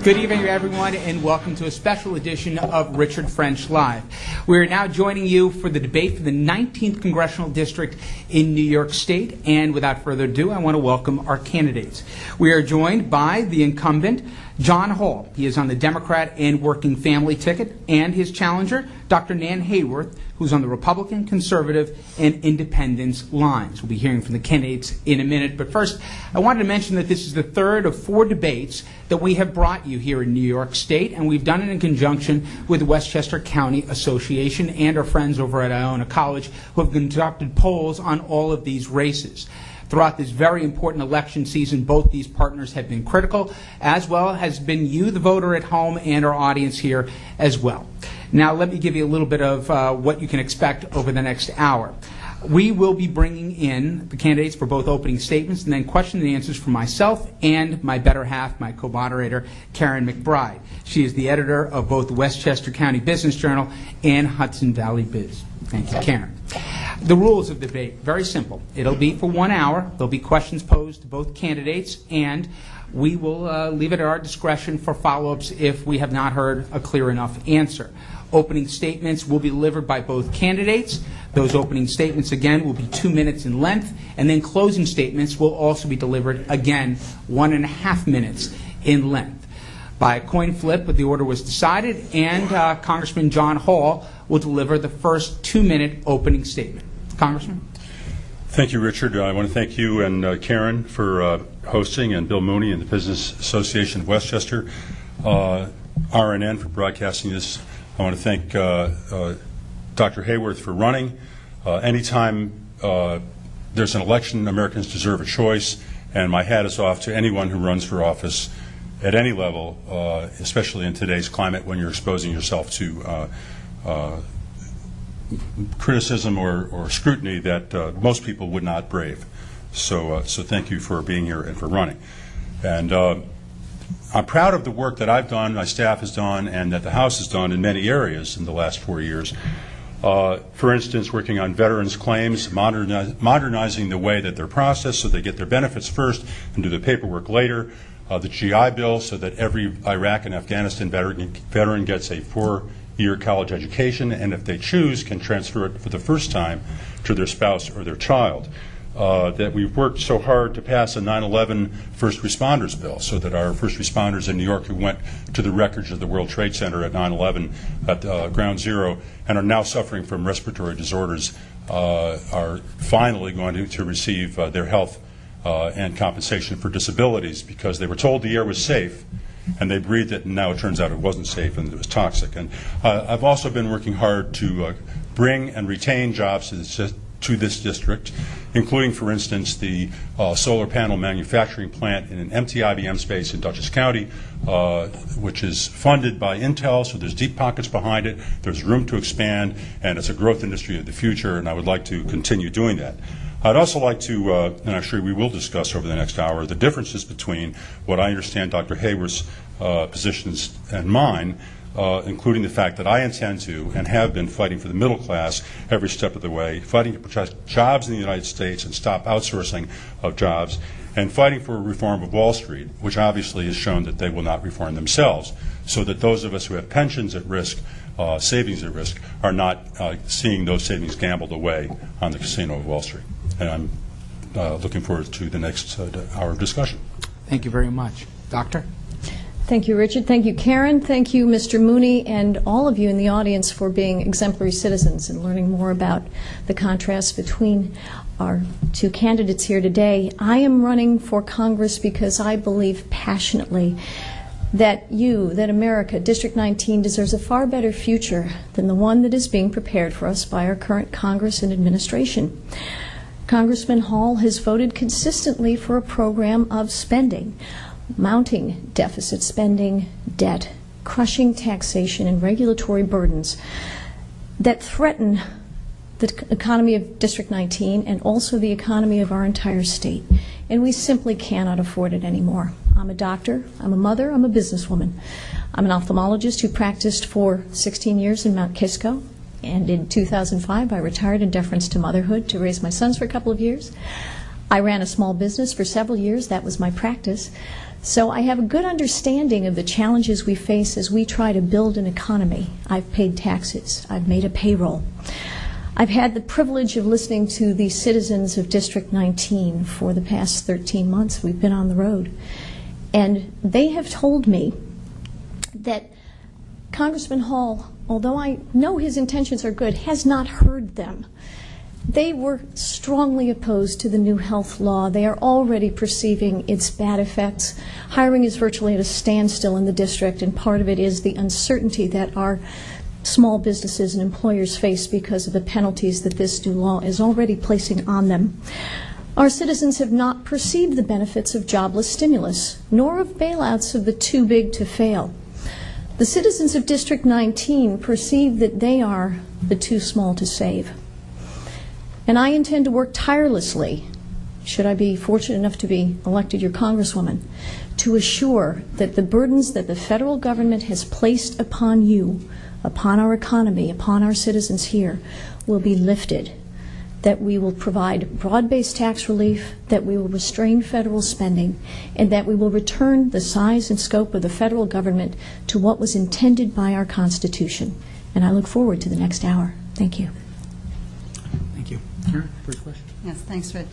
Good evening, everyone, and welcome to a special edition of Richard French Live. We are now joining you for the debate for the 19th Congressional District in New York State. And without further ado, I want to welcome our candidates. We are joined by the incumbent, John Hall. He is on the Democrat and Working Family ticket, and his challenger, Dr. Nan Hayworth, who's on the Republican, Conservative, and Independence lines. We'll be hearing from the candidates in a minute. But first, I wanted to mention that this is the third of 4 debates that we have brought you here in New York State, and we've done it in conjunction with the Westchester County Association and our friends over at Iona College, who have conducted polls on all of these races. Throughout this very important election season, both these partners have been critical, as well has been you, the voter at home, and our audience here as well. Now, let me give you a little bit of what you can expect over the next hour. We will be bringing in the candidates for both opening statements and then question and answers from myself and my better half, my co-moderator, Karen McBride. She is the editor of both the Westchester County Business Journal and Hudson Valley Biz. Thank you, Karen. The rules of the debate, very simple. It'll be for 1 hour. There'll be questions posed to both candidates, and we will leave it at our discretion for follow-ups if we have not heard a clear enough answer. Opening statements will be delivered by both candidates. Those opening statements, again, will be 2 minutes in length, and then closing statements will also be delivered, again, 1.5 minutes in length. By a coin flip, the order was decided, and Congressman John Hall will deliver the first 2-minute opening statement. Congressman? Thank you, Richard. I want to thank you and Karen for hosting, and Bill Mooney and the Business Association of Westchester, RNN for broadcasting this. I want to thank Dr. Hayworth for running. Anytime there's an election, Americans deserve a choice, and my hat is off to anyone who runs for office at any level, especially in today's climate when you're exposing yourself to criticism or scrutiny that most people would not brave. So thank you for being here and for running. And I'm proud of the work that I've done, my staff has done, and that the House has done in many areas in the last 4 years. For instance, working on veterans' claims, modernizing the way that they're processed so they get their benefits first and do the paperwork later. The GI Bill so that every Iraq and Afghanistan veteran gets a 4-year college education, and if they choose, can transfer it for the first time to their spouse or their child. That we've worked so hard to pass a 9/11 first responders bill so that our first responders in New York who went to the wreckage of the World Trade Center at 9/11 at Ground Zero and are now suffering from respiratory disorders are finally going to receive their health and compensation for disabilities, because they were told the air was safe and they breathed it, and now it turns out it wasn't safe and it was toxic. And I've also been working hard to bring and retain jobs to this district, including, for instance, the solar panel manufacturing plant in an empty IBM space in Dutchess County, which is funded by Intel, so there's deep pockets behind it, there's room to expand, and it's a growth industry of the future, and I would like to continue doing that. I'd also like to, and I'm sure we will discuss over the next hour, the differences between what I understand Dr. Hayworth's positions and mine, including the fact that I intend to and have been fighting for the middle class every step of the way, fighting to protect jobs in the United States and stop outsourcing of jobs, and fighting for a reform of Wall Street, which obviously has shown that they will not reform themselves, so that those of us who have pensions at risk, savings at risk, are not seeing those savings gambled away on the casino of Wall Street. And I'm looking forward to the next hour of discussion. Thank you very much. Doctor? Thank you, Richard. Thank you, Karen. Thank you, Mr. Mooney, and all of you in the audience for being exemplary citizens and learning more about the contrast between our 2 candidates here today. I am running for Congress because I believe passionately that America, District 19, deserves a far better future than the one that is being prepared for us by our current Congress and administration. Congressman Hall has voted consistently for a program of spending, mounting deficit spending, debt, crushing taxation and regulatory burdens that threaten the economy of District 19 and also the economy of our entire state. And we simply cannot afford it anymore. I'm a doctor, I'm a mother, I'm a businesswoman. I'm an ophthalmologist who practiced for 16 years in Mount Kisco, and in 2005 I retired in deference to motherhood to raise my sons for a couple of years. I ran a small business for several years. That was my practice. So I have a good understanding of the challenges we face as we try to build an economy. I've paid taxes. I've made a payroll. I've had the privilege of listening to the citizens of District 19 for the past 13 months. We've been on the road. And they have told me that Congressman Hall, although I know his intentions are good, has not heard them. They were strongly opposed to the new health law. They are already perceiving its bad effects. Hiring is virtually at a standstill in the district, and part of it is the uncertainty that our small businesses and employers face because of the penalties that this new law is already placing on them. Our citizens have not perceived the benefits of jobless stimulus, nor of bailouts of the too big to fail. The citizens of District 19 perceive that they are the too small to save. And I intend to work tirelessly, should I be fortunate enough to be elected your Congresswoman, to assure that the burdens that the federal government has placed upon you, upon our economy, upon our citizens here, will be lifted, that we will provide broad-based tax relief, that we will restrain federal spending, and that we will return the size and scope of the federal government to what was intended by our Constitution. And I look forward to the next hour. Thank you. Thank you. Karen, first question. Yes, thanks, Rich.